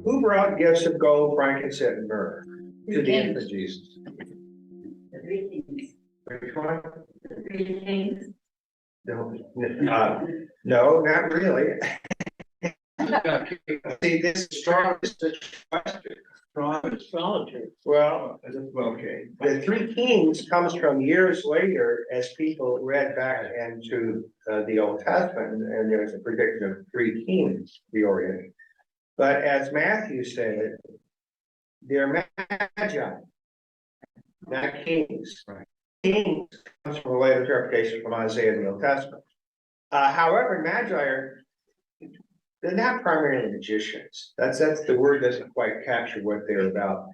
Who brought gifts of gold, frankincense, and myrrh to the infant Jesus? The three kings. Which one? The three kings. No, no, not really. See, this is strong, this is a question. Strong astrology. Well, okay. The three kings comes from years later as people read back into the Old Testament, and there's a prediction of three kings, the Orient. But as Matthew said, they're magi, not kings. Right. Kings comes from a later interpretation from Isaiah in the Old Testament. However, magi are, they're not primarily magicians. That's the word doesn't quite capture what they're about.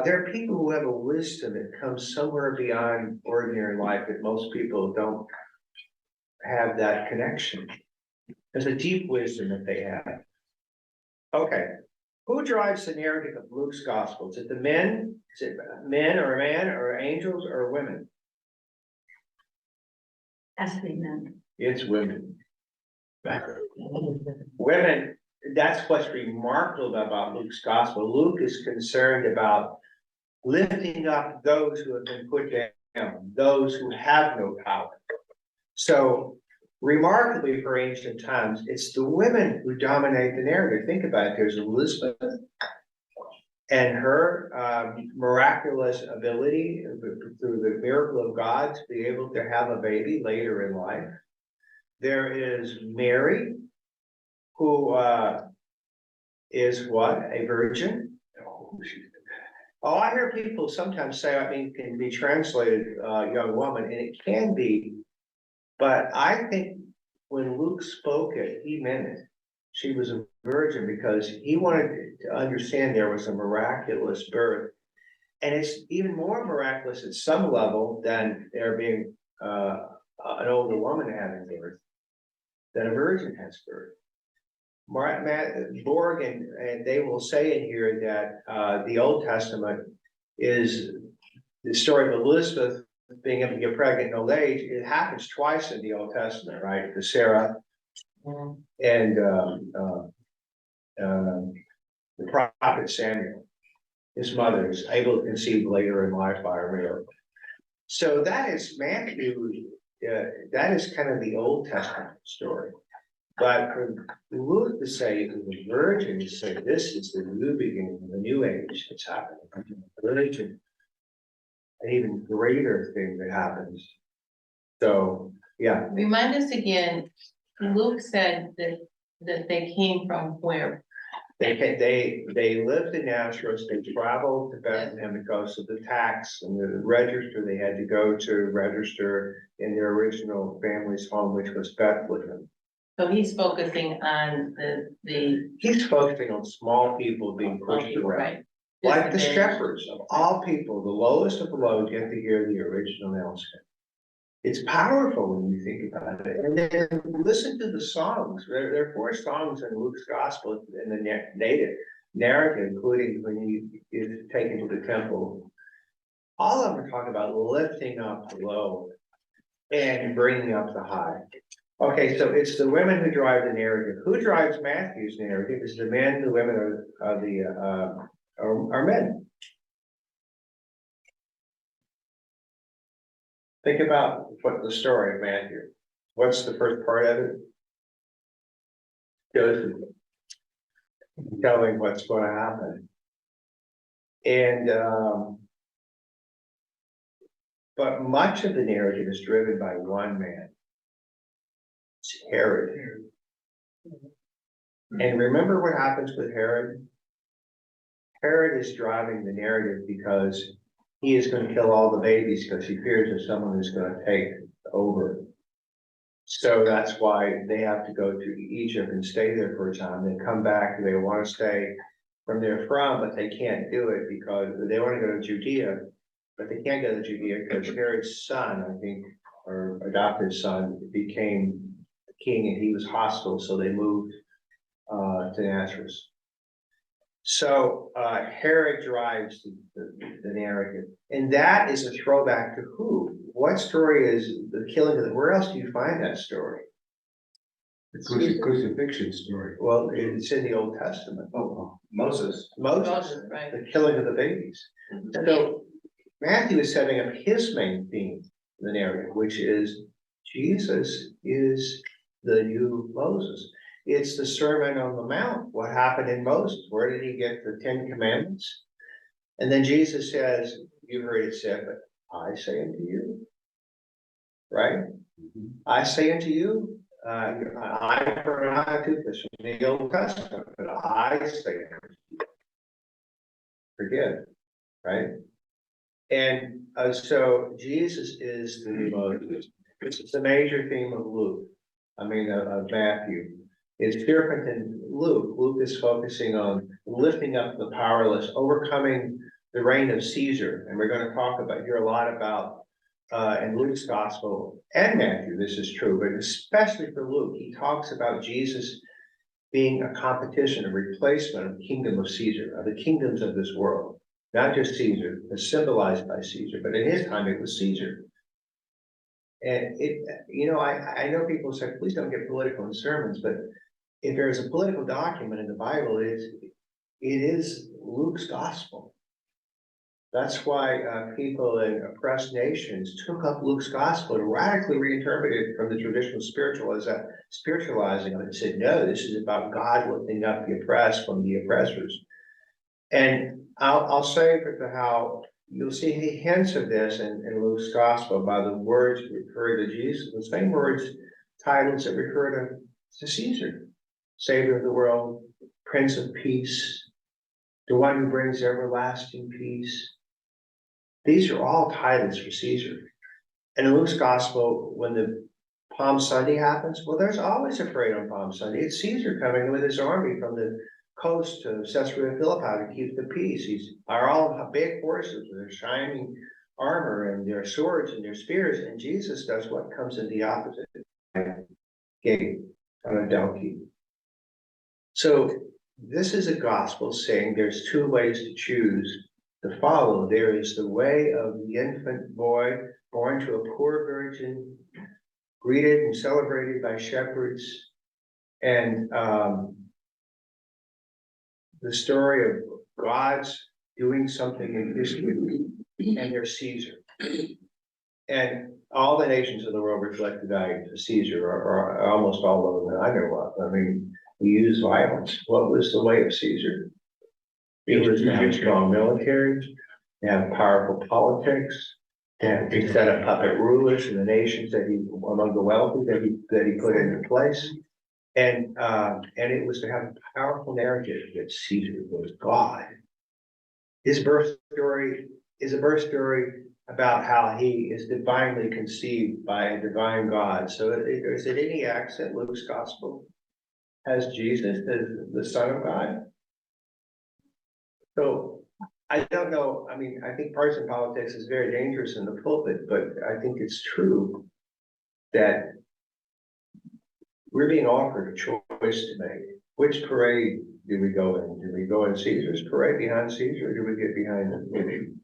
They're people who have a wisdom that comes somewhere beyond ordinary life that most people don't have that connection. There's a deep wisdom that they have. Okay, who drives the narrative of Luke's gospel? Is it the men? Is it men or a man or angels or women? Has to be men. It's women. Women, that's what's remarkable about Luke's gospel. Luke is concerned about lifting up those who have been put down, those who have no power. So remarkably for ancient times, it's the women who dominate the narrative. Think about it. There's Elizabeth and her miraculous ability through the miracle of God to be able to have a baby later in life. There is Mary, who is what? A virgin? Oh, I hear people sometimes say, I mean, can be translated young woman, and it can be. But I think when Luke spoke it, he meant it. She was a virgin because he wanted to understand there was a miraculous birth. And it's even more miraculous at some level than there being an older woman having birth, than a virgin has birth. Borg and they will say in here that the Old Testament is the story of Elizabeth being able to get pregnant in old age. It happens twice in the Old Testament, right? To Sarah and the prophet Samuel, his mother, is able to conceive later in life by a miracle. So that is Matthew. That is kind of the Old Testament story. But for Luke to say it was a virgin, to say this is the new beginning, the new age that's happening, religion, an even greater thing that happens. So, yeah. Remind us again, Luke said that they came from where? They lived in Nazareth, they traveled to Bethlehem because of the tax and the register they had to go to register in their original family's home, which was Bethlehem. So he's focusing on the. He's focusing on small people being pushed around. Right. Like the shepherds of all people, the lowest of the low get to hear the original announcement. It's powerful when you think about it. And then listen to the songs. There are 4 songs in Luke's gospel in the native narrative, including when he is taken to the temple. All of them are talking about lifting up the low and bringing up the high. Okay, so it's the women who drive the narrative. Who drives Matthew's narrative? Is the men. The women are men. Think about what the story of Matthew. What's the first part of it? Joseph telling what's going to happen. And but much of the narrative is driven by one man. It's Herod. And remember what happens with Herod? Herod is driving the narrative because he is going to kill all the babies because he fears that someone is going to take over. So that's why they have to go to Egypt and stay there for a time. They come back, they want to stay from they're from, but they can't do it because they want to go to Judea, but they can't go to Judea because Herod's son, I think, or adopted son, became king and he was hostile, so they moved to Nazareth. So Herod drives the narrative, and that is a throwback to who? What story is the killing of the? Where else do you find that story? Crucifixion story. Well, it's in the Old Testament. Oh, Moses. Moses, Moses, right. the killing of the babies. So Matthew is setting up his main theme in the narrative, which is Jesus is the new Moses. It's the Sermon on the Mount. What happened in Moses? Where did he get the 10 Commandments? And then Jesus says, you heard it said, but I say unto you, right? I say unto you, I for an eye tooth, this from the Old Testament, but I say unto you, forgive, right? And so Jesus is the new Moses. This is the major theme of Luke. Of Matthew. It's different than Luke. Luke is focusing on lifting up the powerless, overcoming the reign of Caesar. And we're going to talk about here a lot about in Luke's gospel and Matthew, this is true, but especially for Luke, he talks about Jesus being a competition, a replacement of the kingdom of Caesar, of the kingdoms of this world. Not just Caesar, but symbolized by Caesar, but in his time it was Caesar. And I know people say, please don't get political in sermons, but if there's a political document in the Bible, it is Luke's gospel. That's why people in oppressed nations took up Luke's gospel and radically reinterpreted it from the traditional spiritualizing of it and said, no, this is about God lifting up the oppressed from the oppressors. And I'll say for how you'll see hints of this in Luke's gospel by the words refer to Jesus, the same words, titles that refer to Caesar, Savior of the world, Prince of Peace, the one who brings everlasting peace. These are all titles for Caesar. And in Luke's gospel, when the Palm Sunday happens, well, there's always a parade on Palm Sunday. It's Caesar coming with his army from the coast to Caesarea Philippi to keep the peace. Are all big horses with their shining armor and their swords and their spears. And Jesus does what comes in the opposite gate on a donkey. So this is a gospel saying there's two ways to choose to follow. There is the way of the infant boy born to a poor virgin, greeted and celebrated by shepherds, and the story of God's doing something in history, and there's Caesar. And all the nations of the world reflect the values of Caesar, or almost all of them that I know of. We use violence. What was the way of Caesar? It was to have a strong military, to have powerful politics, to set up puppet rulers in the nations among the wealthy that he put into place. And it was to have a powerful narrative that Caesar was God. His birth story is a birth story about how he is divinely conceived by a divine God. So is it any accent Luke's gospel has Jesus as the Son of God? So I don't know. I think partisan politics is very dangerous in the pulpit, but I think it's true that we're being offered a choice to make. Which parade do we go in? Do we go in Caesar's parade behind Caesar, or do we get behind him?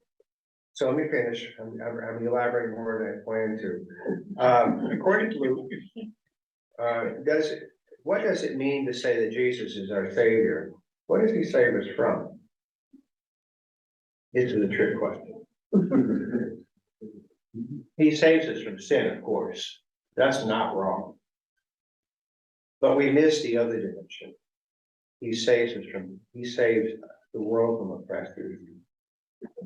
So let me finish. I'm elaborating more than I planned to. According to Luke, what does it mean to say that Jesus is our Savior? What does he save us from? This is a trick question. He saves us from sin, of course. That's not wrong. But we miss the other dimension. He saves the world from oppressors.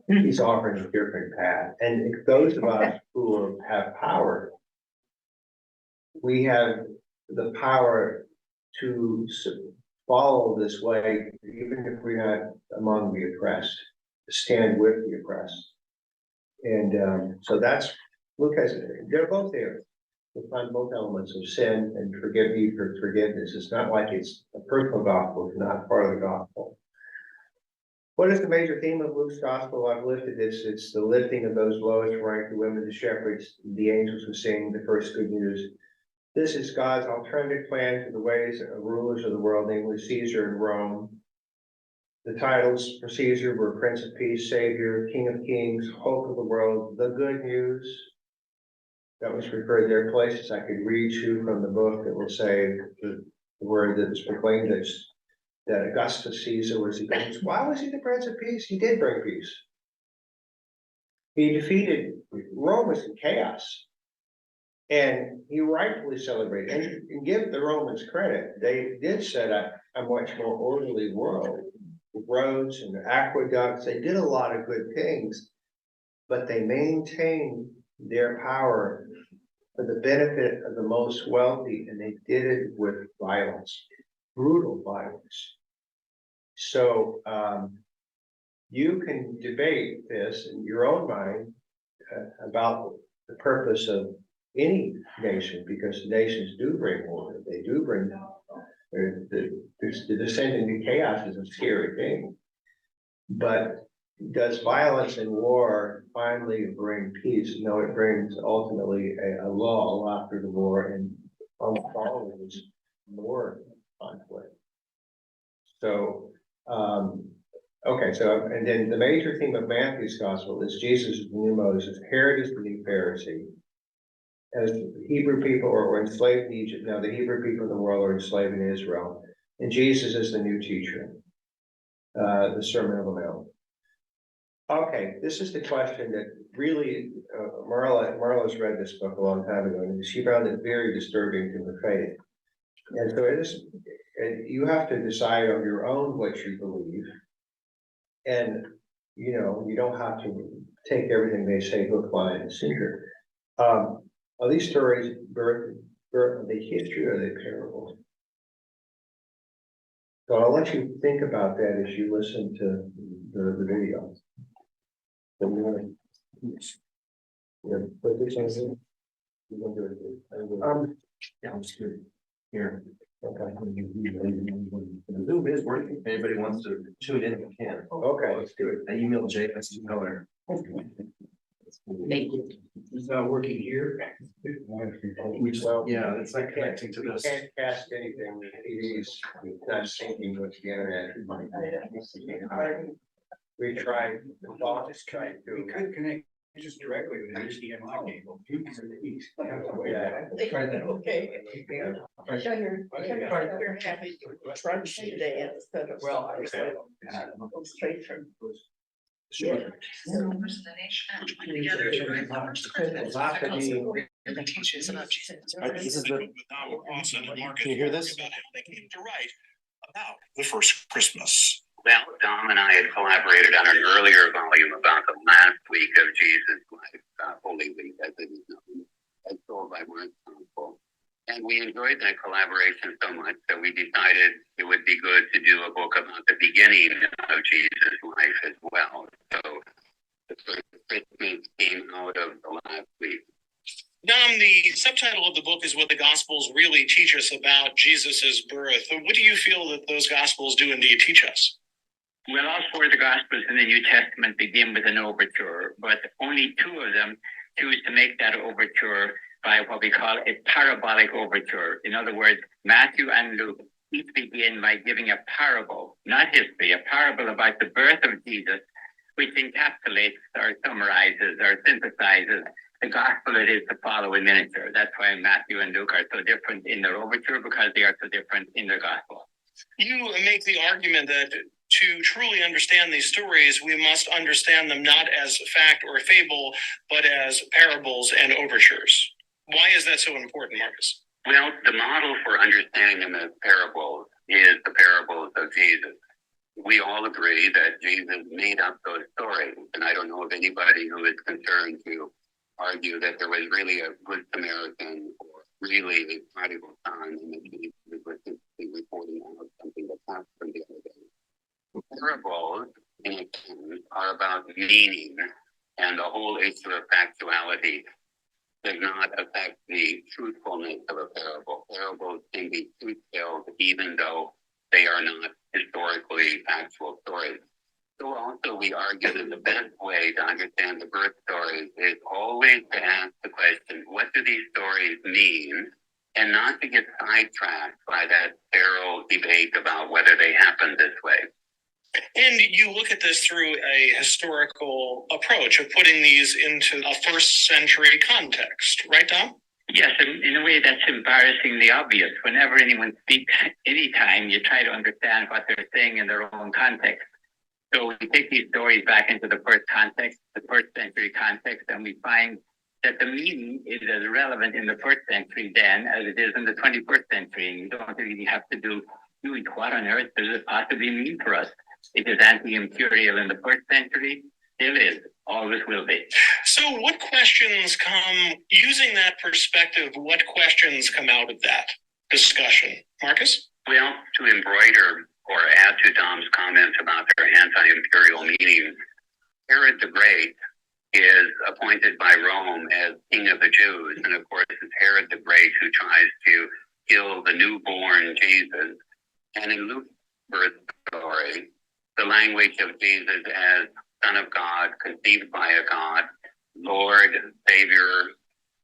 He's offering a different path. And those of us who have power, we have the power to follow this way, even if we're not among the oppressed, to stand with the oppressed. And so that's, Luke has, they're both there. We'll find both elements of sin and forgive me for forgiveness. It's not like it's a personal gospel, it's not part of the gospel. What is the major theme of Luke's gospel? I've lifted this. It's the lifting of those lowest ranked, the women, the shepherds, the angels who sing the first good news. This is God's alternative plan to the ways of rulers of the world, namely Caesar and Rome. The titles for Caesar were Prince of Peace, Savior, King of Kings, Hope of the World, the Good News. that was referred, there are places I could read you from the book that will say the word that is proclaimed that Augustus Caesar was the, why was he the Prince of Peace? He did bring peace. He defeated, Rome was in chaos. And he rightfully celebrated, and give the Romans credit, they did set up a much more orderly world. With roads and aqueducts, they did a lot of good things, but they maintained their power for the benefit of the most wealthy, and they did it with violence, brutal violence. So, you can debate this in your own mind about the purpose of any nation, because nations do bring order, they do bring, the descent into chaos is a scary thing. But does violence and war finally bring peace? No, it brings ultimately a law after the war, and almost always more conflict. So, okay, so, and then the major theme of Matthew's gospel is Jesus is the new Moses, Herod is the new Pharisee. As the Hebrew people were enslaved in Egypt, now the Hebrew people of the world are enslaved in Israel, and Jesus is the new teacher, the Sermon on the Mount. Okay, this is the question that really, Marla's read this book a long time ago, and she found it very disturbing to her faith. And so it is, and you have to decide on your own what you believe. And, you know, you don't have to take everything they say hook, line, and sinker. Are these stories birth, are they history or are they parables? So I'll let you think about that as you listen to the video. So we want to put this on Zoom. You want to do it? Yeah, I'm just kidding. Here. Okay. The Zoom is working. If anybody wants to tune in, you can. Okay, let's do it. I emailed Jay, that's to color. Thank you. It's not working here. Well, Yeah, it's not connecting to we this. can't cast anything with TVs, not syncing with the internet. We tried, the boss is trying We to. could connect just directly with an HDMI cable. Yeah. Tried that. Okay. Yeah. You're happy to crunch today instead of. Well, I was like, Straight from. Sure. This is the. Can you hear this? About the first Christmas. Well, Dom and I had collaborated on an earlier volume about the last week of Jesus' life, Holy Week, as it is known, as told by Mark's Gospel. And we enjoyed that collaboration so much that we decided it would be good to do a book about the beginning of Jesus' life as well. So the first Christmas came out of the last week. Dom, the subtitle of the book is What the Gospels Really Teach Us About Jesus' Birth. What do you feel that those Gospels do indeed teach us? Well, all four of the Gospels in the New Testament begin with an overture, but only two of them choose to make that overture by what we call a parabolic overture. In other words, Matthew and Luke each begin by giving a parable, not history, a parable about the birth of Jesus, which encapsulates or summarizes or synthesizes the gospel it is to follow in miniature. That's why Matthew and Luke are so different in their overture, because they are so different in their gospel. You make the argument that to truly understand these stories, we must understand them not as fact or fable, but as parables and overtures. Why is that so important, Marcus? Well, the model for understanding them as parables is the parables of Jesus. We all agree that Jesus made up those stories, and I don't know of anybody who is concerned to argue that there was really a good Samaritan or really a prodigal son, and that Jesus was simply reporting out something that happened the other day. Parables, in a sense, are about meaning, and the whole issue of factuality does not affect the truthfulness of a parable. Parables can be truth-filled even though they are not historically factual stories. So also we argue that the best way to understand the birth stories is always to ask the question, what do these stories mean? And not to get sidetracked by that sterile debate about whether they happen this way. And you look at this through a historical approach of putting these into a first century context, right, Tom? Yes, in a way that's embarrassingly obvious. Whenever anyone speaks, anytime you try to understand what they're saying in their own context. So we take these stories back into the first context, the first century context, and we find that the meaning is as relevant in the first century then as it is in the 21st century. And you don't really have to do what on earth does it possibly mean for us? It is anti-imperial in the first century, still is, always will be. So what questions come, using that perspective, what questions come out of that discussion? Marcus? Well, to embroider or add to Dom's comments about their anti-imperial meaning, Herod the Great is appointed by Rome as king of the Jews. And of course, it's Herod the Great who tries to kill the newborn Jesus. And in Luke's birth story, the language of Jesus as Son of God, conceived by a God, Lord, Savior,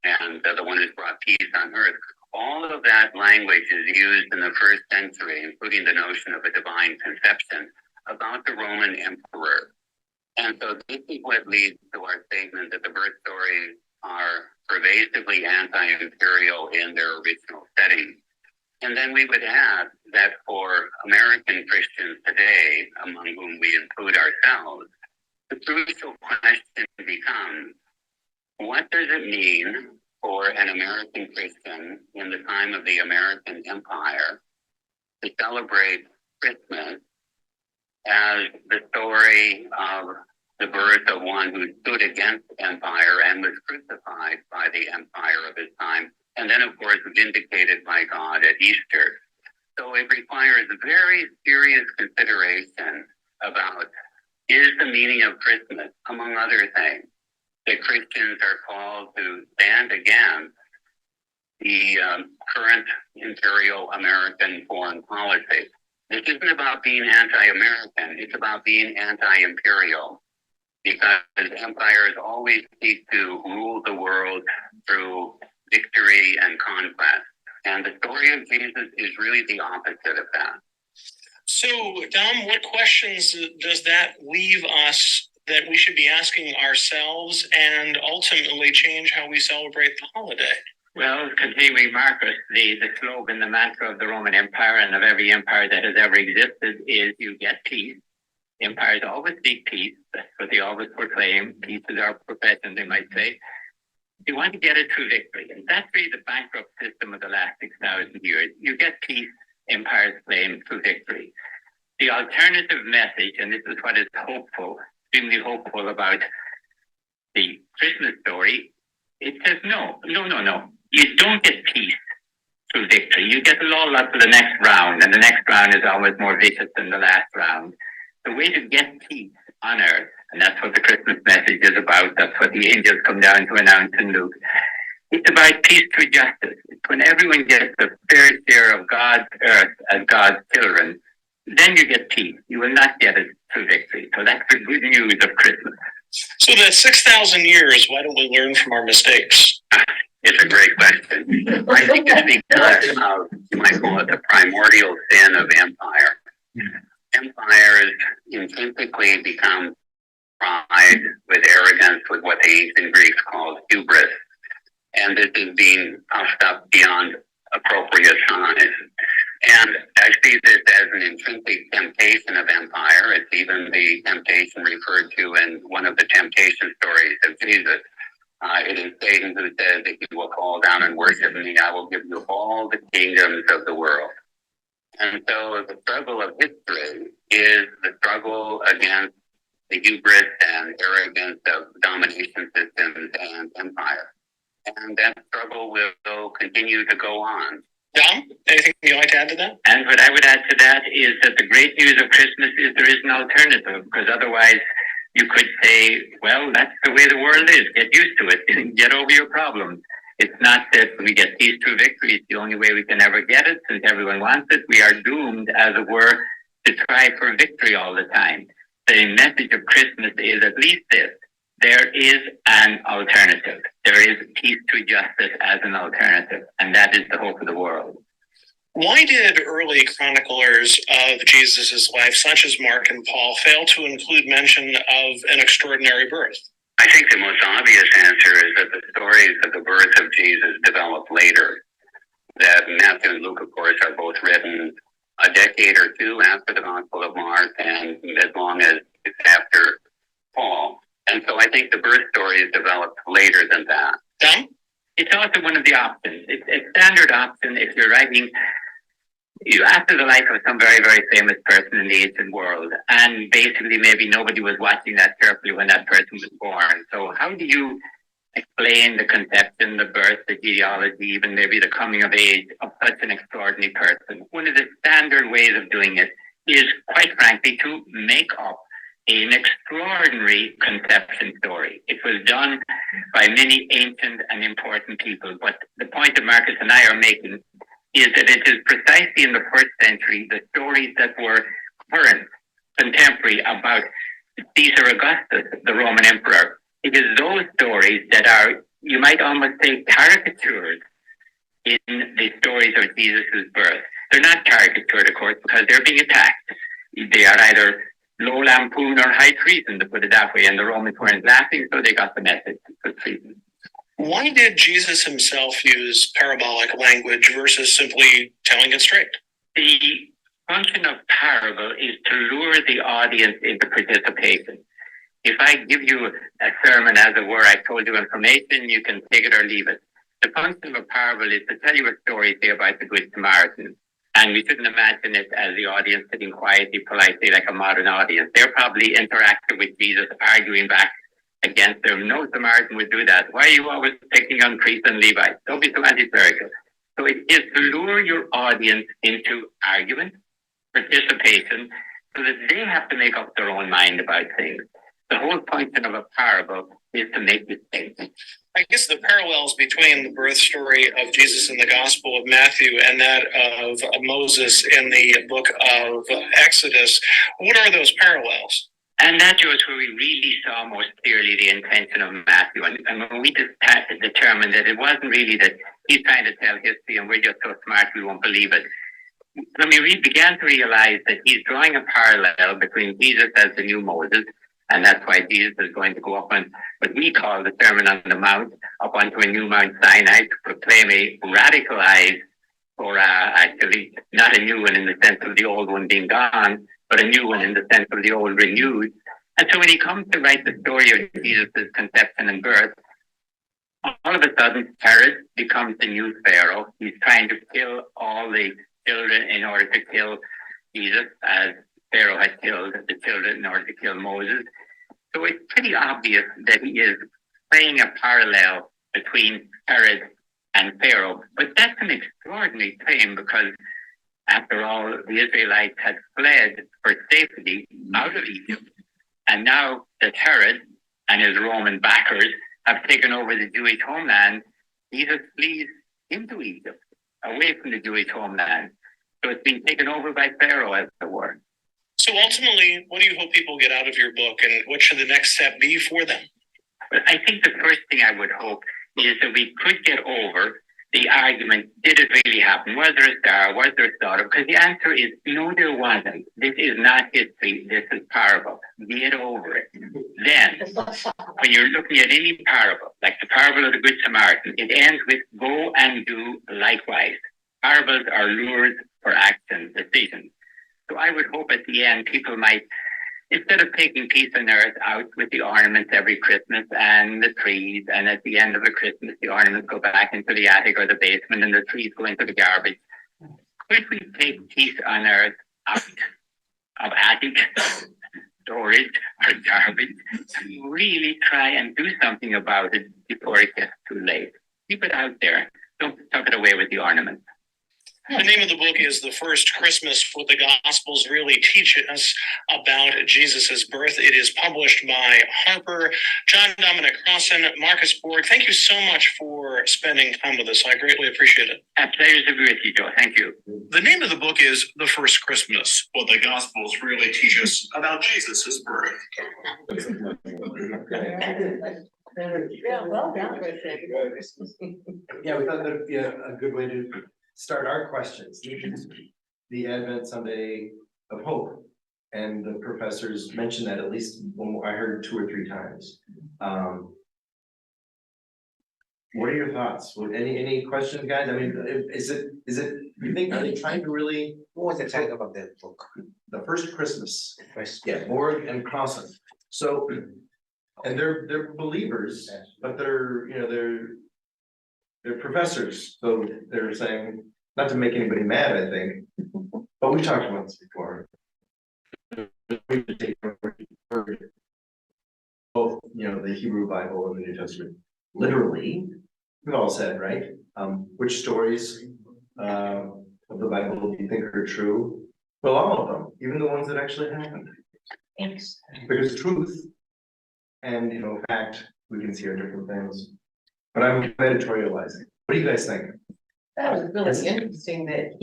and the one who's brought peace on earth. All of that language is used in the first century, including the notion of a divine conception about the Roman emperor. And so this is what leads to our statement that the birth stories are pervasively anti-imperial in their original setting. And then we would add that for American Christians today, among whom we include ourselves, the crucial question becomes, what does it mean for an American Christian in the time of the American Empire to celebrate Christmas as the story of the birth of one who stood against empire and was crucified by the empire of his time, and then, of course, vindicated by God at Easter? So it requires very serious consideration about, is the meaning of Christmas, among other things, that Christians are called to stand against the current imperial American foreign policy. This isn't about being anti-American, it's about being anti-imperial, because empires always seek to rule the world through victory and conquest. And the story of Jesus is really the opposite of that. So, Dom, what questions does that leave us that we should be asking ourselves and ultimately change how we celebrate the holiday? Well, continuing Marcus, the slogan, the mantra of the Roman Empire and of every empire that has ever existed is you get peace. Empires always seek peace. That's what they always proclaim. Peace is our profession, they might say. You want to get it through victory. And that's really the bankrupt system of the last 6,000 years. You get peace, empires claim, through victory. The alternative message, and this is what is hopeful, extremely hopeful about the Christmas story, it says no. You don't get peace through victory. You get lulled up to the next round, and the next round is always more vicious than the last round. The way to get peace on earth, and that's what the Christmas message is about, that's what the angels come down to announce in Luke. It's about peace through justice. It's when everyone gets the fair share of God's earth as God's children, then you get peace. You will not get it through victory. So that's the good news of Christmas. So that 6,000 years, why don't we learn from our mistakes? It's a great question. I think it's because of, you might call it the primordial sin of empire. Empires intrinsically become pride with arrogance, with what the ancient Greeks called hubris. And this is being puffed up beyond appropriate size. And I see this as an intrinsic temptation of empire. It's even the temptation referred to in one of the temptation stories of Jesus. It is Satan who says, if you will fall down and worship me, I will give you all the kingdoms of the world. And so the struggle of history is the struggle against the hubris and arrogance of domination systems and empire. And that struggle will continue to go on. Dom, anything you'd like to add to that? And what I would add to that is that the great news of Christmas is there is an alternative, because otherwise you could say, well, that's the way the world is. Get used to it. Get over your problems. It's not that we get peace through victory. It's the only way we can ever get it. Since everyone wants it, we are doomed, as it were, to try for victory all the time. The message of Christmas is at least this. There is an alternative. There is peace through justice as an alternative. And that is the hope of the world. Why did early chroniclers of Jesus' life, such as Mark and Paul, fail to include mention of an extraordinary birth? I think the most obvious answer is that the stories of the birth of Jesus developed later. That Matthew and Luke, of course, are both written a decade or two after the Gospel of Mark and as long as after Paul. And so I think the birth stories developed later than that. Tom? It's also one of the options. It's a standard option if you're writing you after the life of some very, very famous person in the ancient world, and basically maybe nobody was watching that carefully when that person was born. So how do you explain the conception, the birth, the genealogy, even maybe the coming of age of such an extraordinary person? One of the standard ways of doing it is, quite frankly, to make up an extraordinary conception story. It was done by many ancient and important people, but the point that Marcus and I are making is that it is precisely in the first century the stories that were current, contemporary about Caesar Augustus, the Roman emperor. It is those stories that are, you might almost say, caricatures in the stories of Jesus' birth. They're not caricatured, of course, because they're being attacked. They are either low lampoon or high treason, to put it that way, and the Romans weren't laughing, so they got the message for treason. Why did Jesus himself use parabolic language versus simply telling it straight? The function of parable is to lure the audience into participation. If I give you a sermon, as it were, I told you information, you can take it or leave it. The function of a parable is to tell you a story, say, about the Good Samaritan. And we shouldn't imagine it as the audience sitting quietly, politely, like a modern audience. They're probably interacting with Jesus, arguing back against them. No Samaritan would do that. Why are you always picking on priests and Levites? Don't be so anti-clerical. So it is to lure your audience into argument, participation, so that they have to make up their own mind about things. The whole function of a parable is to make you think. I guess the parallels between the birth story of Jesus in the Gospel of Matthew and that of Moses in the book of Exodus, what are those parallels? And that was where we really saw most clearly the intention of Matthew. And when we determined that it wasn't really that he's trying to tell history and we're just so smart we won't believe it. When we began to realize that he's drawing a parallel between Jesus as the new Moses, and that's why Jesus is going to go up on what we call the Sermon on the Mount, up onto a new Mount Sinai to proclaim a radicalized, or actually not a new one in the sense of the old one being gone, but a new one in the sense of the old renewed. And so when he comes to write the story of Jesus' conception and birth, all of a sudden Herod becomes the new Pharaoh. He's trying to kill all the children in order to kill Jesus, as Pharaoh had killed the children in order to kill Moses. So it's pretty obvious that he is playing a parallel between Herod and Pharaoh. But that's an extraordinary claim because, after all, the Israelites had fled for safety out of Egypt. And now that Herod and his Roman backers have taken over the Jewish homeland, Jesus flees into Egypt, away from the Jewish homeland. So it's being taken over by Pharaoh, as it were. So ultimately, what do you hope people get out of your book, and what should the next step be for them? But I think the first thing I would hope is that we could get over the argument, did it really happen? Was there a star? Was there a daughter? Because the answer is, no, there wasn't. This is not history. This is parable. Get over it. Then, when you're looking at any parable, like the parable of the Good Samaritan, it ends with, go and do likewise. Parables are lures for action, decisions. So I would hope at the end people might, instead of taking peace on earth out with the ornaments every Christmas and the trees, and at the end of the Christmas, the ornaments go back into the attic or the basement and the trees go into the garbage. Could we take peace on earth out of attic, storage, or garbage, and really try and do something about it before it gets too late? Keep it out there. Don't tuck it away with the ornaments. The name of the book is The First Christmas, What the Gospels Really Teach Us About Jesus' Birth. It is published by Harper. John Dominic Crossan, Marcus Borg, thank you so much for spending time with us. I greatly appreciate it. A pleasure to be with you, Joe. Thank you. The name of the book is The First Christmas, What the Gospels Really Teach Us About Jesus' Birth. Yeah, well done. Yeah, we thought that'd be a good way to start our questions. The Advent Sunday of Hope. And the professors mentioned that at least I heard 2 or 3 times. What are your thoughts? Any questions, guys? I mean, is it, you think, are they trying to really, What was the title of that book? the first Christmas? First. Yeah, Borg and Crossan. So, and they're believers, but they're professors, so they're saying, not to make anybody mad, I think, but we've talked about this before. Both, the Hebrew Bible and the New Testament, literally, we've all said, right? Which stories of the Bible do you think are true? Well, all of them, even the ones that actually happened. Thanks. Because truth and, fact, we can see are different things. But I'm editorializing. What do you guys think? That was really interesting that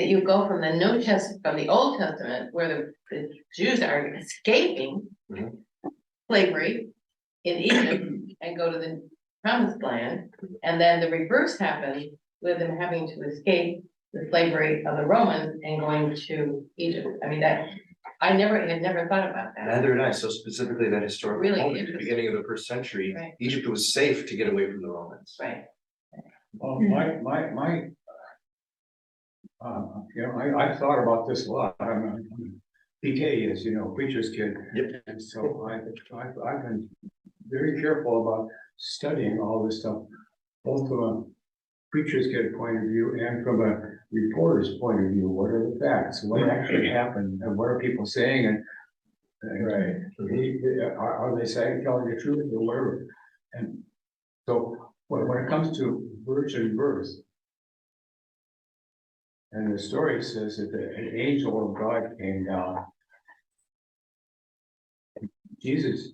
you go from the New Testament, from the Old Testament, where the Jews are escaping Mhm. slavery in Egypt and go to the promised land, and then the reverse happened with them having to escape the slavery of the Romans and going to Egypt. I mean, that, I had never thought about that. Neither did I. So specifically that historical Really moment, at the interesting. beginning of the 1st century, Right. Egypt was safe to get away from the Romans. Right. Well, I've thought about this a lot. PK is, preacher's kid. Yep. And so I've been very careful about studying all this stuff, both from a preacher's kid point of view and from a reporter's point of view. What are the facts? What actually happened? And what are people saying? And Right. are they saying, telling the truth or whatever? And so when it comes to virgin birth, and the story says that an angel of God came down. Jesus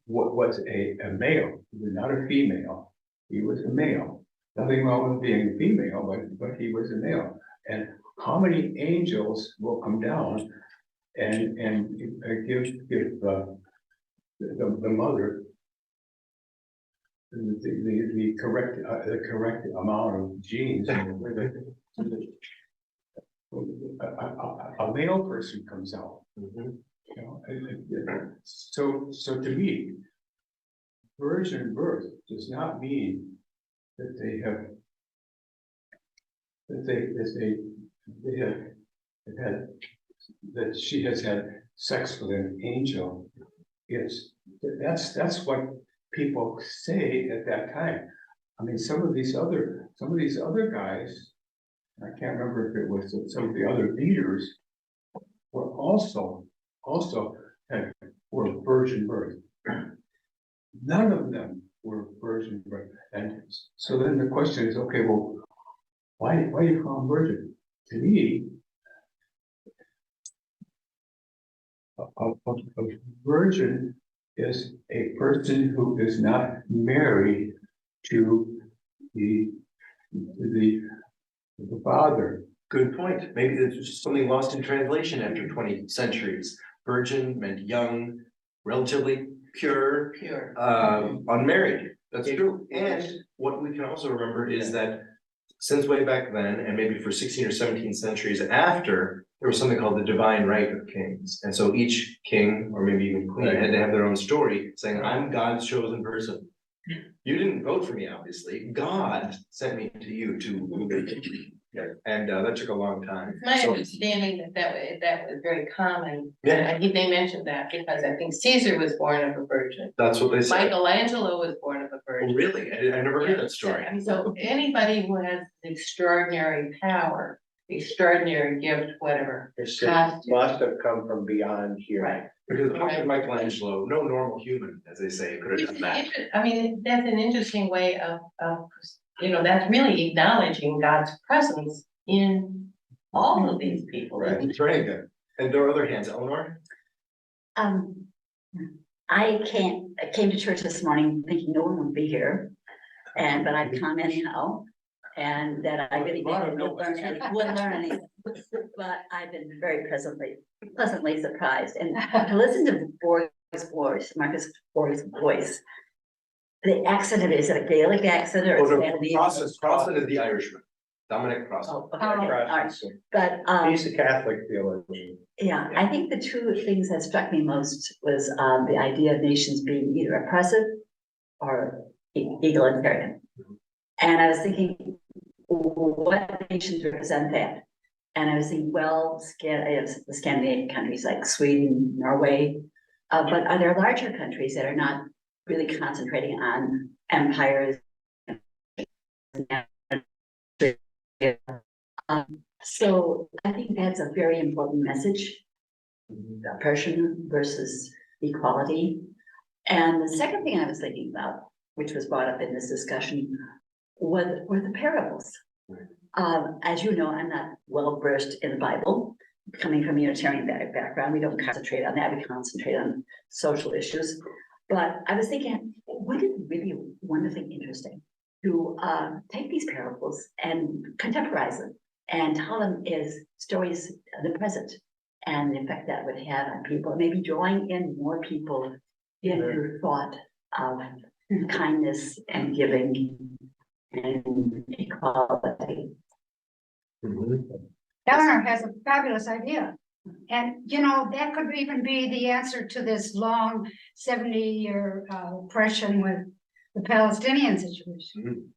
was a male, he was not a female. He was a male. Nothing wrong with being a female, but he was a male. And how many angels will come down and give the mother the correct amount of genes? A male person comes out, Mhm. So to me, virgin birth does not mean that they have had that she has had sex with an angel. That's what people say at that time. I mean, some of these other guys, I can't remember if it was some of the other leaders, were also were virgin birth. None of them were virgin birth. And so then the question is, okay, well, why do you call them virgin? To me, a virgin is a person who is not married to the father. Good point. Maybe there's just something lost in translation after 20 centuries. Virgin meant young, relatively pure, unmarried. That's true. And what we can also remember is that since way back then, and maybe for 16 or 17 centuries after, there was something called the divine right of kings. And so each king, or maybe even queen, had to have their own story saying, I'm God's chosen person. You didn't vote for me, obviously. God sent me to you to, and that took a long time. My So- understanding that was very common. Yeah. They mentioned that because I think Caesar was born of a virgin. That's what they said. Michelangelo was born of a Oh, virgin. really? I never heard that story. I mean, so anybody who has extraordinary power, extraordinary gift, whatever. This has to- must have come from beyond here. Right. Because how could Michelangelo, no normal human, as they say, could have done that. I mean, that's an interesting way of, that's really acknowledging God's presence in all of these people. Right, it's very good. And there are other hands, Eleanor? I came to church this morning thinking no one would be here. But I've come anyhow, and that I really didn't wouldn't learn anything. But I've been very pleasantly surprised. And to listen to Borg's voice, Marcus Borg's voice, the accent of it, is it a Gaelic accent or? Oh, is no, it- Crossan is the Irishman, Dominic Crossan. Oh, okay, all right. But, He's a Catholic theologian. yeah, I think the two things that struck me most was, the idea of nations being either oppressive or egalitarian. And I was thinking, what nations represent that? And I was thinking, well, the Scandinavian countries like Sweden, Norway, but are there larger countries that are not really concentrating on empires? So I think that's a very important message, oppression versus equality. And the second thing I was thinking about, which was brought up in this discussion, were the parables. As you know, I'm not well versed in the Bible. Coming from a Unitarian background, we don't concentrate on that, we concentrate on social issues. But I was thinking, would it really wonderfully interesting to take these parables and contemporize them and tell them as stories of the present and the effect that would have on people, maybe drawing in more people into thought of kindness and giving and equality. Eleanor has a fabulous idea. And, you know, that could even be the answer to this long 70-year oppression with the Palestinian situation.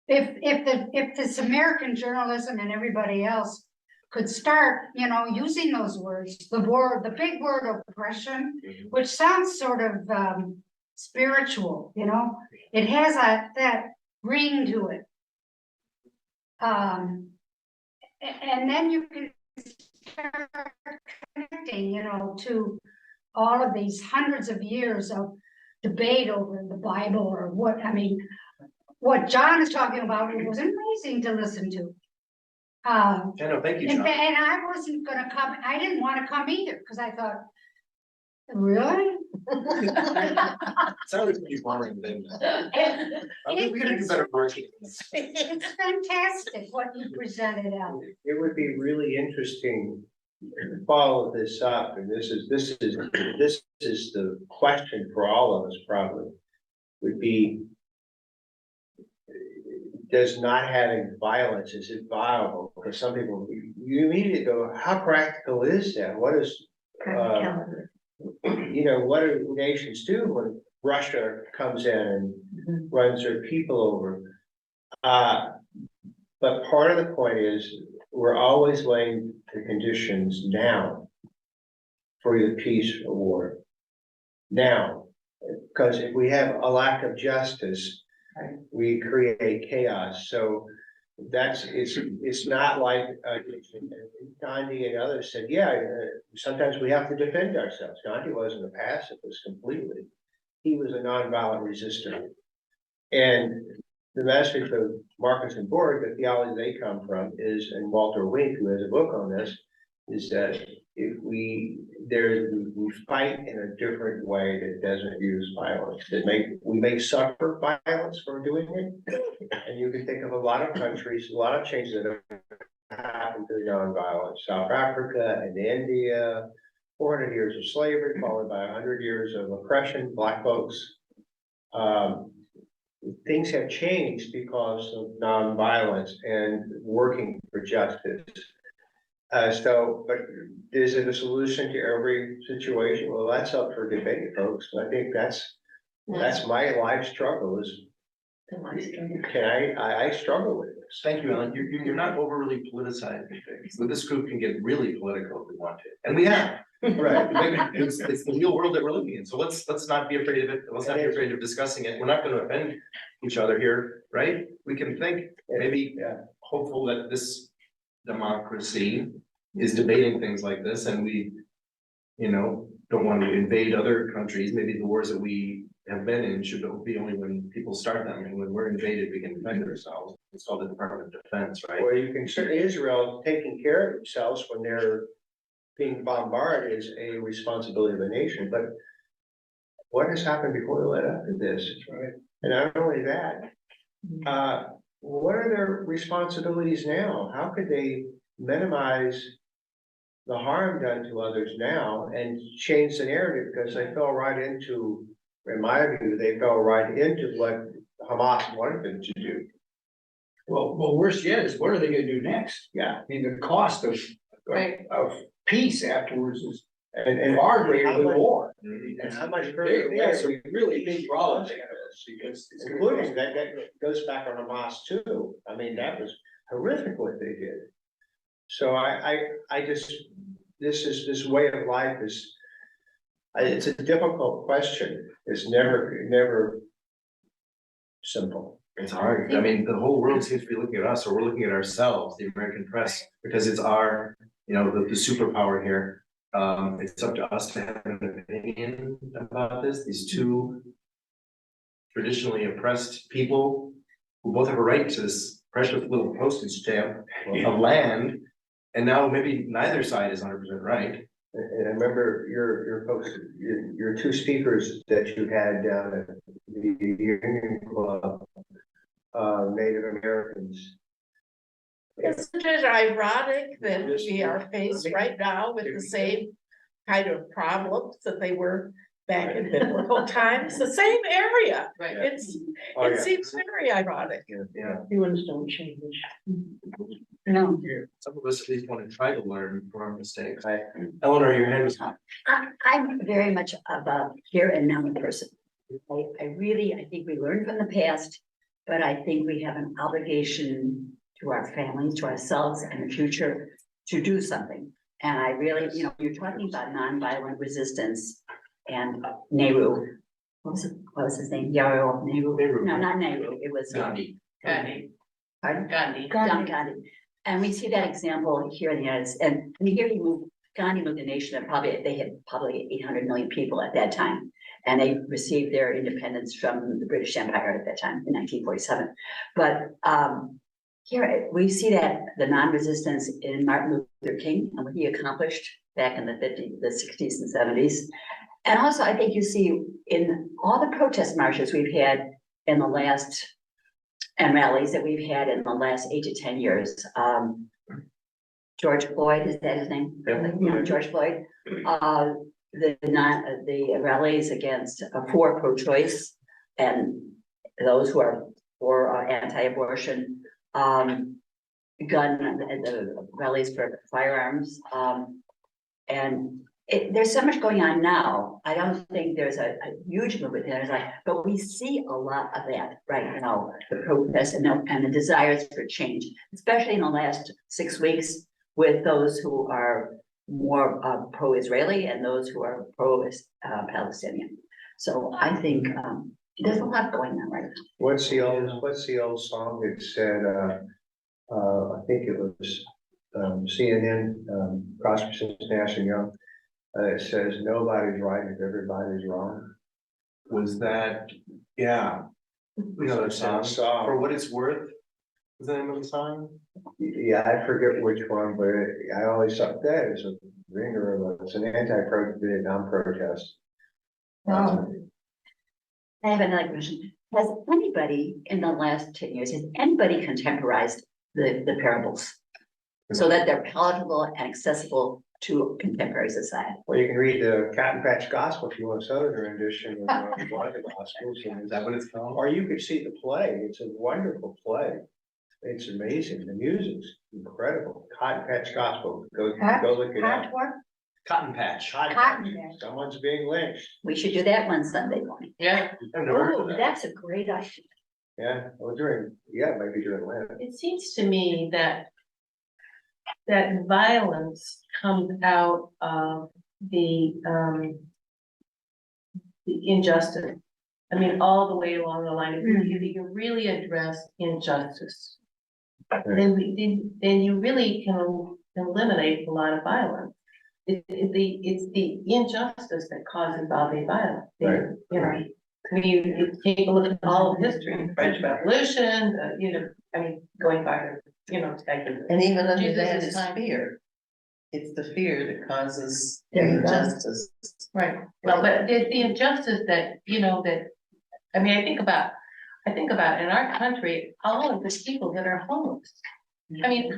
If this American journalism and everybody else could start, you know, using those words, the big word oppression, which sounds sort of spiritual, you know, it has that ring to it. And then you can start connecting, you know, to all of these hundreds of years of debate over the Bible or what, I mean, what John is talking about was amazing to listen to. Yeah, no, thank you, John. And I wasn't gonna come, I didn't wanna come either, because I thought, really? Sounds pretty boring then. I think we're gonna do It's better marketing. fantastic what you presented, Al. It would be really interesting to follow this up, and this is the question for all of us probably, would be, does not having violence, is it viable? Because some people, you immediately go, how practical is that? What is, you know, what do nations do when Russia comes in and runs their people over? But part of the point is, we're always laying the conditions now for the peace or war. Now, because if we have a lack of justice, we create chaos. So it's not like Gandhi and others said, yeah, sometimes we have to defend ourselves. Gandhi wasn't a pacifist completely. He was a nonviolent resistor. And the message of Marcus and Borg, the theology they come from is, and Walter Wink, who has a book on this, is that if we fight in a different way that doesn't use violence, we may suffer violence for doing it. And you can think of a lot of countries, a lot of changes that have happened to nonviolence. South Africa and India, 400 years of slavery, followed by 100 years of oppression, Black folks. Things have changed because of nonviolence and working for justice. But is it a solution to every situation? Well, that's up for debate, folks. I think that's my life struggle is, I struggle with this. Thank you, Alan. You're not overly politicizing things. So this group can get really political if we want to, and we have. Right. It's the real world that we're living in. So let's not be afraid of it. Let's not be afraid of discussing it. We're not going to offend each other here, right? We can think, maybe hopeful that this democracy is debating things like this, and we, you know, don't want to invade other countries. Maybe the wars that we have been in should be only when people start them, and when we're invaded, we can defend ourselves. It's called the Department of Defense, right? Well, you can certainly, Israel taking care of themselves when they're being bombarded is a responsibility of a nation, but what has happened before they let up to this? Right. And not only that, what are their responsibilities now? How could they minimize the harm done to others now and change the narrative, because they fell right into in my view, they fell right into what Hamas wanted them to do. Well, worse yet is what are they gonna do next? Yeah. I mean, the cost Right. of peace afterwards is And far greater how than much- war. And how much They further? they have some really big problems ahead of us because it's gonna cost. Including that goes back on Hamas too. I mean, that was horrific what they did. So I just, this way of life is, it's a difficult question. It's never simple. It's hard. I mean, the whole world seems to be looking at us, or we're looking at ourselves, the American press, because it's our, the superpower here. It's up to us to have an opinion about this. These two traditionally oppressed people who both have a right to this precious little postage stamp of land. And now maybe neither side is 100% right. And I remember your folks, your two speakers that you had down at the Union Club, Native Americans. Isn't it ironic that we are faced right now with the same kind of problems that they were back in biblical times, the same area? Right. Oh, It yeah. seems very ironic. Yeah. Humans don't change. No, Some of us at least want to try to learn from our mistakes. Right. Eleanor, your hand was up. I'm very much of a here and now person. I think we learn from the past, but I think we have an obligation to our families, to ourselves and the future to do something. And I really, you're talking about nonviolent resistance and Nehru. What was his name? Yarrow Nehru? Nehru. No, not Nehru. It was Gandhi. Gandhi. Pardon? Gandhi. John Gandhi. And we see that example here in the United States. And here Gandhi moved a nation of they had probably 800 million people at that time. And they received their independence from the British Empire at that time in 1947. But here we see that the non-resistance in Martin Luther King and what he accomplished back in the 50s, the 60s and 70s. And also I think you see in all the protest marches we've had in the last and rallies that we've had in the last 8 to 10 years. George Floyd, is that his name? Yeah. George Floyd. The rallies against for pro-choice and those who are for anti-abortion, the rallies for firearms, and there's so much going on now. I don't think there's a huge movement there, but we see a lot of that right now, the protests and the desires for change, especially in the last 6 weeks with those who are more pro-Israeli and those who are pro-Palestinian. So I think there's a lot going on right now. What's the old song that said, I think it was CNN, Crosby, Stills, Nash and Young. It says nobody's right if everybody's wrong. Was that, yeah. That song, For What It's Worth, was the name of the song? Yeah, I forget which one, but I always thought that is a ringer of it's an anti-Vietnam protest. I have another question. Has anybody in the last 10 years, has anybody contemporized the parables? So that they're palatable and accessible to contemporary society? Well, you can read the Cotton Patch Gospel if you want a Southern rendition of one of the Gospels. Is that what it's called? Or you could see the play. It's a wonderful play. It's amazing. The music's incredible. Cotton Patch Gospel. Go look it up. What? Cotton Patch. Cotton Cotton Patch. Patch. Someone's being lynched. We should do that one Sunday morning. Yeah, I've never heard Oh, of that. that's a great idea. Yeah, well, maybe during Lent. it seems to me that violence comes out of the injustice. I mean, all the way along the line, if you really address injustice, then you really can eliminate a lot of violence. It's the injustice that causes all the violence. Right. When you take a look at all of history, the French Revolution, going back, And even under Jesus' that is time. fear. It's the fear that causes There you go. injustice. right, well, but it's the injustice that, I think about in our country, all of the people that are homeless. I mean,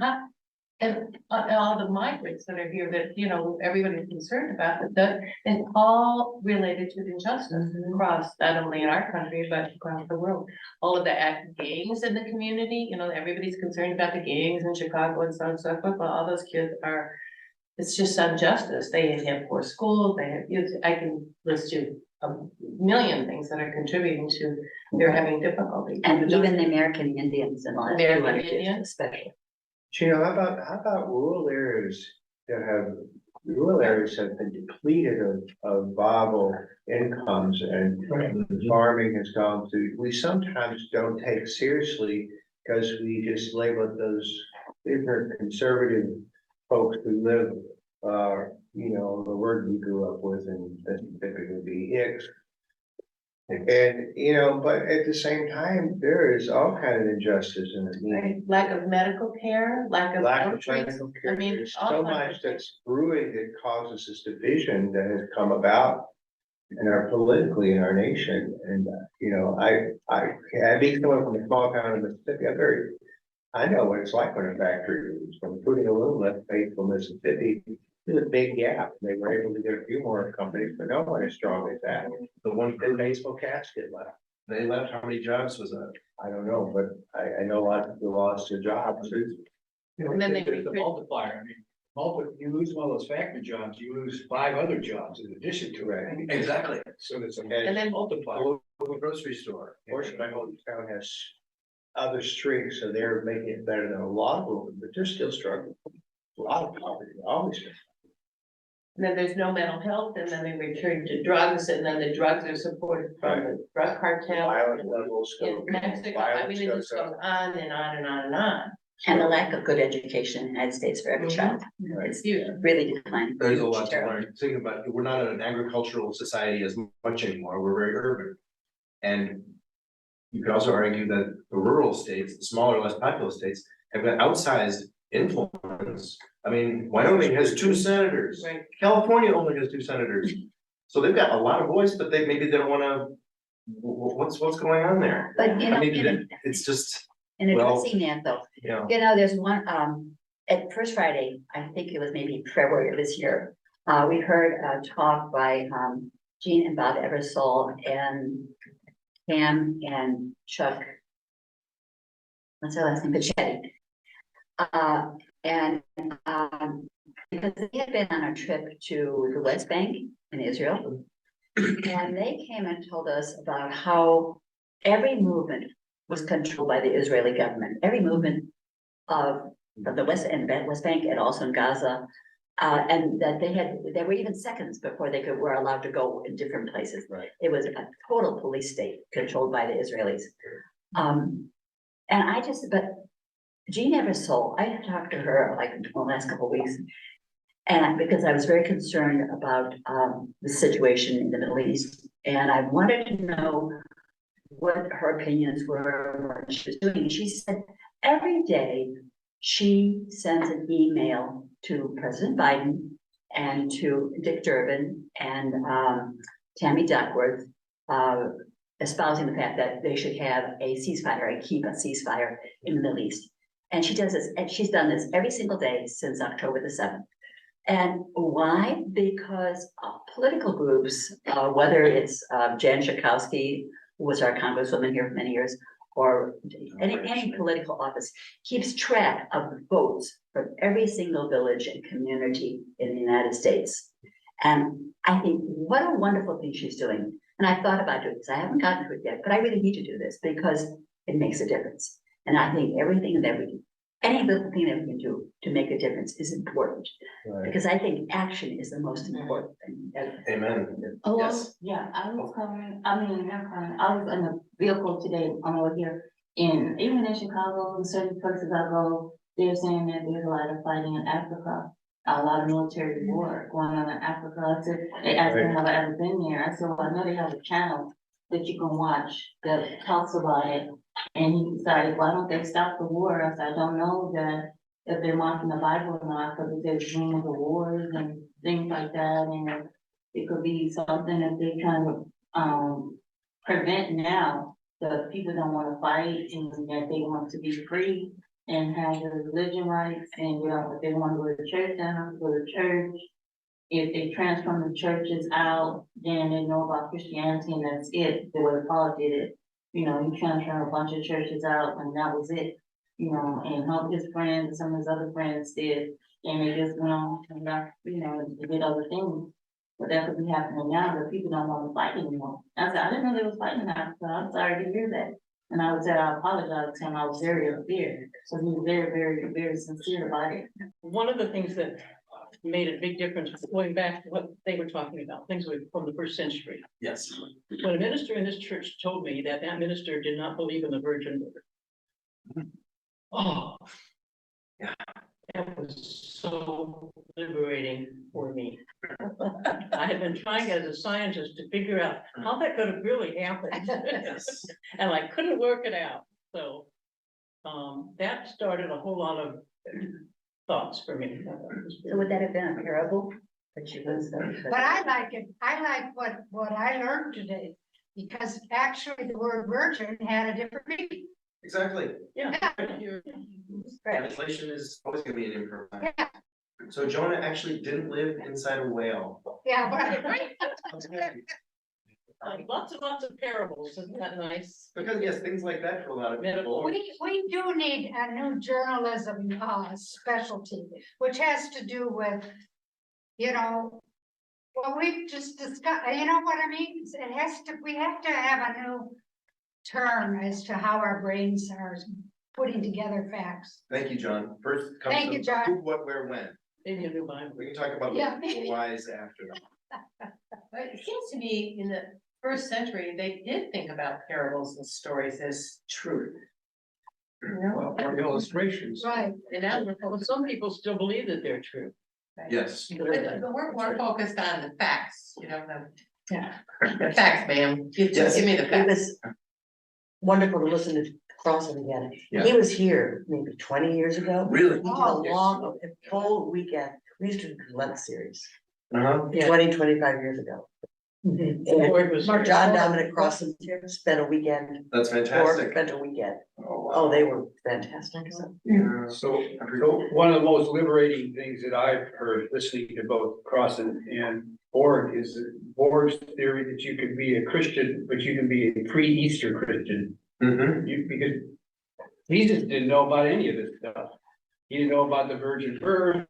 And all the migrants that are here that, you know, everybody's concerned about, that it's all related to injustice across, not only in our country, but across the world. All of the active gangs in the community, you know, everybody's concerned about the gangs in Chicago and so on and so forth, but all those kids are, it's just injustice. They have poor schools, they have youth, I can list you a million things that are contributing to their having difficulty. And even the American Indians and all that. American Indians? Especially. Gina, how about rural areas rural areas have been depleted of viable incomes and farming has gone through, we sometimes don't take seriously because we just label those different conservative folks who live, you know, the word we grew up with and that typically be Hicks. And, you know, but at the same time, there is all kind of injustice in it. Right, lack of medical care, lack of. Lack of outreach. medical care, I mean, there's all so kinds of much that's brewing that causes this division that has come about in our politically in our nation. And, you know, I being someone from a small town in Mississippi, I know what it's like when a factory is from including a little less faithful Mississippi. There's a big gap. They were able to get a few more companies, but no one as strong as that. The one, And baseball cats did left. they left, how many jobs was that? I don't know, but I know a lot of people lost their jobs. And then they There's the recruit- multiplier, I mean, you lose one of those factory jobs, you lose 5 other jobs in addition to it. Exactly. So there's a And then multiplier. Local grocery store. Fortunately, my hometown has other strengths, so they're making it better than a lot of them, but they're still struggling. A lot of poverty, always. And then there's no mental health, and then they return to drugs, and then the drugs are supported from the drug cartel. Violent levels go. In Mexico, I mean, it violence just goes goes up. on and on and on and on. And the lack of good education in the United States for every Mhm. child. Right. It's Huge. really declining. There's a Huge, lot to terrible. learn. Think about, we're not an agricultural society as much anymore. We're very urban. And you could also argue that the rural states, the smaller, less populous states, have got outsized influence. I mean, Wyoming has 2 senators. Right. California only has 2 senators. So they've got a lot of voice, but maybe they don't wanna, what's going on there? But you know, I mean, in it's just, well- addressing that though, you know, there's one, at First Friday, I think it was maybe February of this year. We heard a talk by, Gene and Bob Eversole and Pam and Chuck. What's their last name? Pachetti. And, because they had been on a trip to the West Bank in Israel. And they came and told us about how every movement was controlled by the Israeli government, every movement of the West Bank and also in Gaza. And that there were even seconds before they were allowed to go in different places. Right. It was a total police state controlled by the Israelis. But Jean Eversole, I talked to her like in the last couple of weeks. And because I was very concerned about the situation in the Middle East, and I wanted to know what her opinions were, what she was doing. She said every day she sends an email to President Biden and to Dick Durbin and Tammy Duckworth, espousing the fact that they should have a ceasefire and keep a ceasefire in the Middle East. And she does this, and she's done this every single day since October the 7th. And why? Because political groups, whether it's Jan Schakowsky, who was our congresswoman here for many years, or any political office, keeps track of the votes from every single village and community in the United States. And I think what a wonderful thing she's doing. And I thought about doing this. I haven't gotten to it yet, but I really need to do this because it makes a difference. And I think everything that we do, any little thing that we can do to make a difference is important. Right. Because I think action is the most important thing. amen. Oh, Yes. yeah, I was coming, I mean, not coming, I was in a vehicle today on the way here. And even in Chicago, in certain places I go, they're saying that there's a lot of fighting in Africa. A lot of military war going on in Africa. I said, they asked me have I ever been there. I said, well, I know they have a channel that you can watch that talks about it. And he decided, why don't they stop the war? I said, I don't know that if they're mocking the Bible or not, because there's rumors of wars and things like that. And it could be something that they trying to prevent now. The people don't want to fight and that they want to be free. and have their religion rights, and, you know, if they want to go to church, then have to go to church. If they transform the churches out, then they know about Christianity and that's it, the way Paul did it. You know, he transferred a bunch of churches out and that was it, you know, and helped his friends, and some of his other friends did. And they just went on and got, you know, and did other things. But that could be happening now, that people don't want to fight anymore. I said, I didn't know they was fighting now, so I'm sorry to hear that. And I would say, I apologize to him, I was very upset, so he was very, very, very sincere about it. One of the things that made a big difference, going back to what they were talking about, things from the first century. Yes. When a minister in this church told me that that minister did not believe in the virgin birth. Oh. Yeah. That was so liberating for me. I had been trying as a scientist to figure out how that could have really happened. And I couldn't work it out, so. That started a whole lot of thoughts for me. So would that have been a parable? But I like it, I like what I learned today, because actually the word virgin had a different meaning. Exactly. Yeah. Translation is always gonna be an imperfect. Yeah. So Jonah actually didn't live inside a whale. Yeah, but. Lots and lots of parables, isn't that nice? Because yes, things like that for a lot of people. We do need a new journalism specialty, which has to do with, you know, well, we've just discussed, you know what I mean? It has to, we have to have a new term as to how our brains are putting together facts. Thank you, John. First comes Thank you, John. who, what, where, when. Maybe a new Bible. We can talk about Yeah. the whys after that. But it seems to me in the first century, they did think about parables and stories as truth. You know? Well, or illustrations. Right. And now Well, some people still believe that they're true. Yes. but we're more focused on the facts, you know, the facts, ma'am. Just give me the It facts. was wonderful to listen to Crossan again. Yeah. He was here maybe 20 years ago. Really? We did a long, a full weekend. We used to do Lent series, Uh-huh. Yeah. 25 years ago. The Lord was. And John Dominic Crossan spent a weekend, That's or fantastic. spent a weekend. Oh, Oh, they were fantastic. So. Yeah. So one of the most liberating things that I've heard listening to both Crossan and Borg is Borg's theory that you can be a Christian, but you can be a pre-Easter Christian. Mm-hmm. Because Jesus didn't know about any of this stuff. He didn't know about the virgin birth.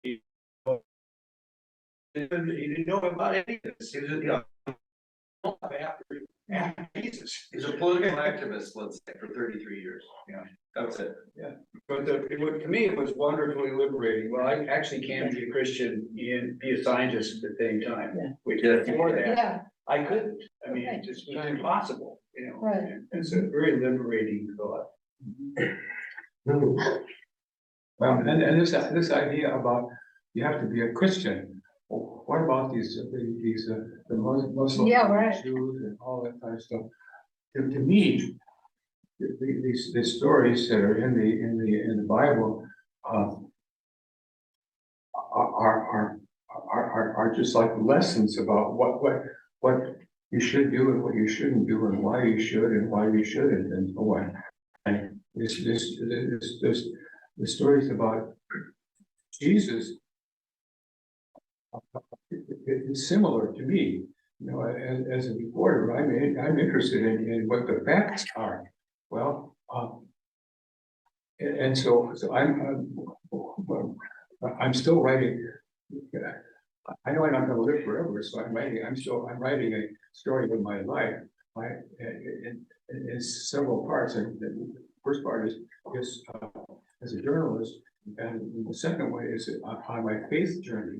He didn't know about any of this. He was, you know, after Jesus. He's a political activist, let's say, for 33 years. Yeah. That's it. But to me, it was wonderfully liberating. Well, I actually can be a Christian and be a scientist at the same time. Yeah. Which Yeah. before that, Yeah, I couldn't. I mean, it just was impossible, you know. Right. And it's a very liberating thought. Mm-hmm. Well, and this idea about you have to be a Christian. Well, what about the Muslim Yeah, right. Jews and all that kind of stuff? To me, these stories that are in the Bible are just like lessons about what you should do and what you shouldn't do and why you should and why you shouldn't and so on. And the stories about Jesus. It's similar to me, you know, as a reporter, I'm interested in what the facts are. Well, and so I'm still writing. I know I'm not going to live forever, so I'm writing a story of my life. In several parts, and the first part is as a journalist, and the second one is on my faith journey.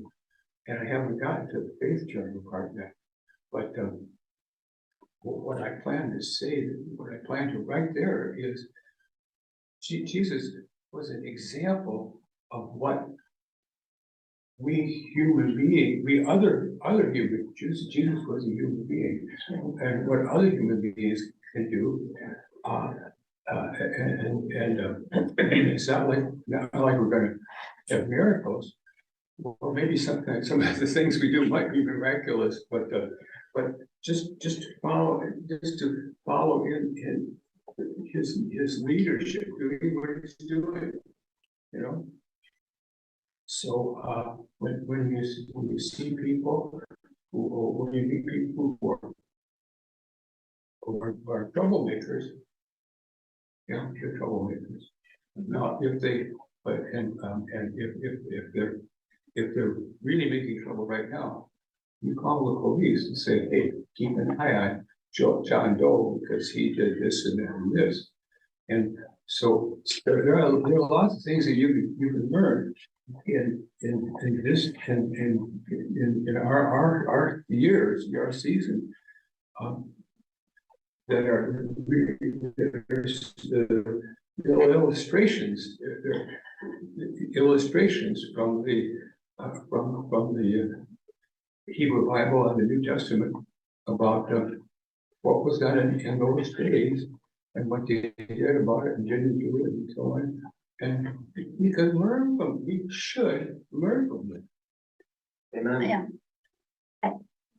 And I haven't gotten to the faith journey part yet, but what I plan to say, what I plan to write there is Jesus was an example of what we human beings, other human, Jesus was a human being, and what other human beings can do. It's not like we're going to have miracles. Well, maybe sometimes some of the things we do might be miraculous, but just to follow in his leadership, doing what he's doing, you know? So, when you see people when you meet people who are troublemakers, you know, they're troublemakers. Not if they, but, and if they're really making trouble right now, you call the police and say, hey, keep an eye on John Doe because he did this and that and this. And so there are lots of things that you can learn in this in our years, our season. That are really, there's illustrations from the Hebrew Bible and the New Testament about what was done in those days and what they did about it and didn't do it and so on. And we could learn from, we should learn from it. Amen.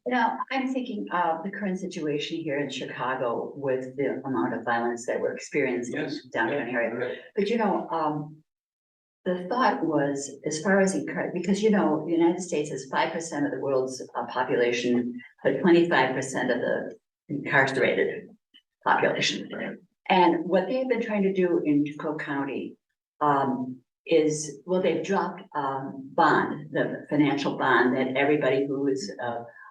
You know, I'm thinking of the current situation here in Chicago with the amount of violence that we're experiencing in the downtown area. But you know, the thought was, as far as because you know, the United States has 5% of the world's population, but 25% of the incarcerated population. And what they've been trying to do in Cook County is, well, they've dropped bond, the financial bond that everybody who is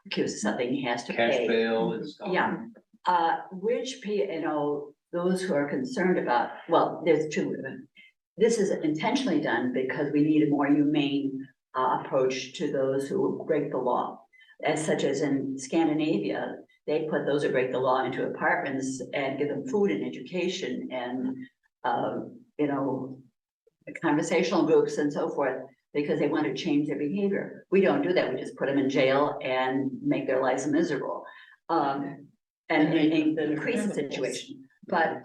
accused of something has to pay. Cash bail and stuff. Yeah, which, you know, those who are concerned about, well, there's two. This is intentionally done because we need a more humane approach to those who break the law. As such as in Scandinavia, they put those who break the law into apartments and give them food and education and, you know, conversational groups and so forth, because they want to change their behavior. We don't do that. We just put them in jail and make their lives miserable. And increase the situation. But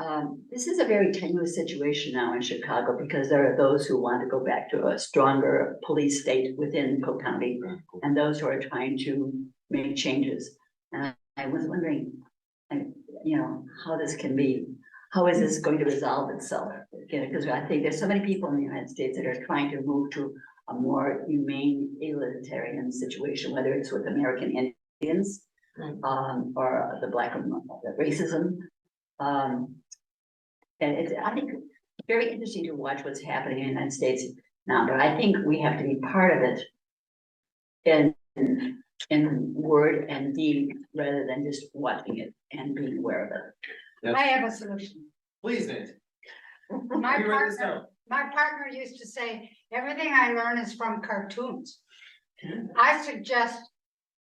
this is a very tenuous situation now in Chicago because there are those who want to go back to a stronger police state within Cook County and those who are trying to make changes. And I was wondering, you know, how this can be, how is this going to resolve itself? Because I think there's so many people in the United States that are trying to move to a more humane egalitarian situation, whether it's with American Indians or the Black racism. And it's, I think, very interesting to watch what's happening in the United States now, but I think we have to be part of it in word and deed rather than just watching it and being aware of it. Yes. I have a solution. Please, Nancy. My You write this partner, down. my partner used to say, everything I learn is from cartoons. I suggest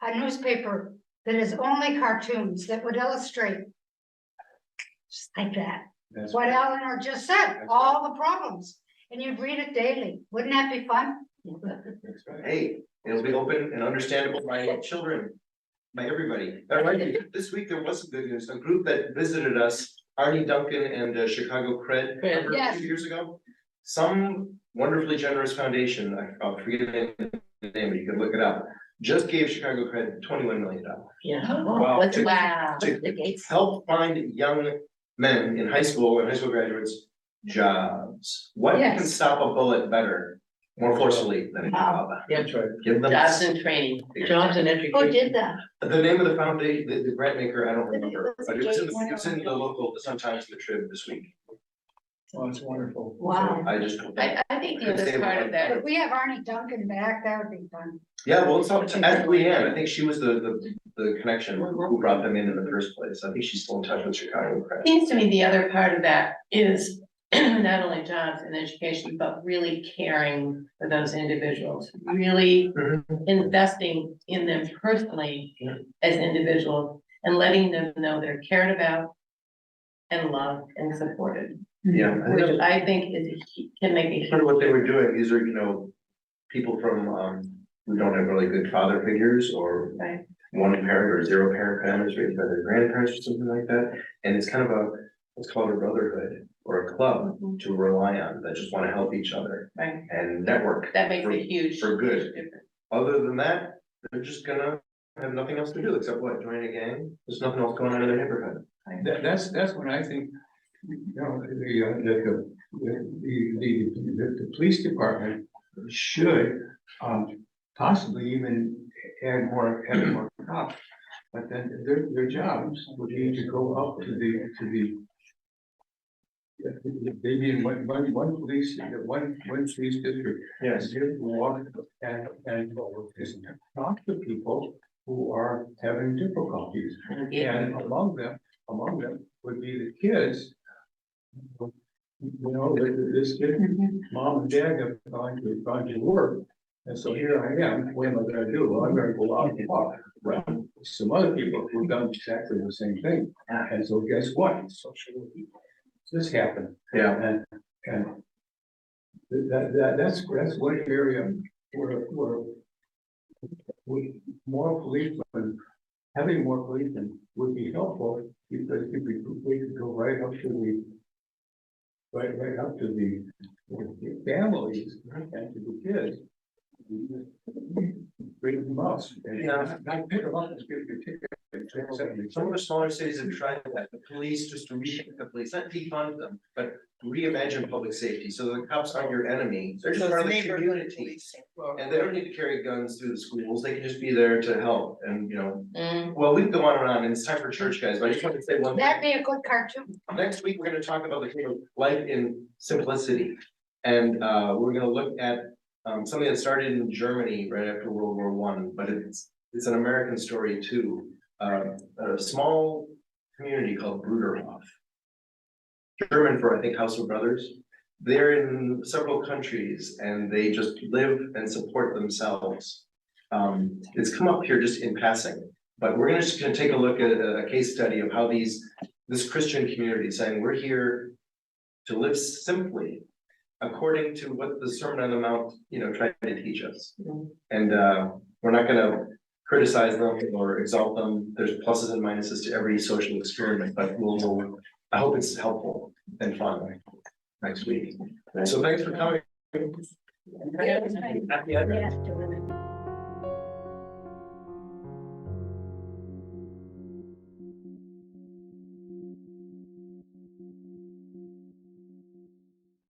a newspaper that is only cartoons that would illustrate just like that. That's What right. Eleanor just said, all the problems, and you'd read it daily. Wouldn't that be fun? That's right. Hey, it'll be open and understandable by children, by everybody. All right, this week there was some good news. A group that visited us, Arnie Duncan and Chicago Cred, remember a Yes. few years ago? Some wonderfully generous foundation, I'll forget the name, but you can look it up, just gave Chicago Cred $21 million. Yeah. Wow. What's Wow. the gates? Help find young men in high school and high school graduates jobs. What can Yes. stop a bullet better, more forcefully than a job? That's right. Give them. Jobs and training. Jobs and education. Who did that? The name of the foundation, the grant maker, I don't remember, Was but it it was Gates? in the local, the Sun-Times, the Trib this week. Oh, it's wonderful. Wow. I just. I think the other part of that, If we have Arnie Duncan back, that would be fun. Yeah, well, it's up to Leanne. I think she was the connection who brought them in the first place. I think she's still in touch with Chicago Cred. seems to me the other part of that is not only jobs and education, but really caring for those individuals, really investing in them personally as individuals and letting them know they're cared about and loved and supported, Yeah. which I think can make a Part of huge. what they were doing, these are, people from, who don't have really good father figures or Right. one parent or zero parent families raised by their grandparents or something like that. And it's kind of let's call it a brotherhood or a club to rely on that just want to help each other Right, and network. that makes for- a huge. for good. difference. Other than that, they're just gonna have nothing else to do except what, join a gang? There's nothing else going on in their neighborhood. That's when I think The police department should, possibly even add more cops. But then their jobs would be to go up to the. Maybe in one police district. Yes. Walk and just talk to people who are having difficulties. And among them would be the kids. You know, this kid, mom and dad have gone to work. And so here I am, what am I gonna do? Well, I'm gonna go out and walk. Well, some other people who've done exactly the same thing. And so guess what? This happened. Yeah. And that's one area where more policemen, having more policemen would be helpful, because we could go right up to the families and to the kids. Bring them up. Not pick them up and give them a ticket. Some of the smaller cities have tried that, the police, just to the police, not defund them, but reimagine public safety, so the cops aren't your enemy, they're just part of the community. And they don't need to carry guns through the schools, they can just be there to help, and you know. Well, we can go on and on, and it's time for church, guys, but I just want to say one thing. That'd be a good cartoon. Next week, we're gonna talk about the theme of life in simplicity. And we're gonna look at something that started in Germany right after World War I, but it's an American story too. A small community called Bruderhof. German for, I think, House of Brothers. They're in several countries and they just live and support themselves. It's come up here just in passing, but we're just gonna take a look at a case study of how this Christian community is saying, we're here to live simply according to what the Sermon on the Mount, you know, tried to teach us. And we're not gonna criticize them or exalt them. There's pluses and minuses to every social experiment, but I hope it's helpful and fun next week. So thanks for coming. Yeah.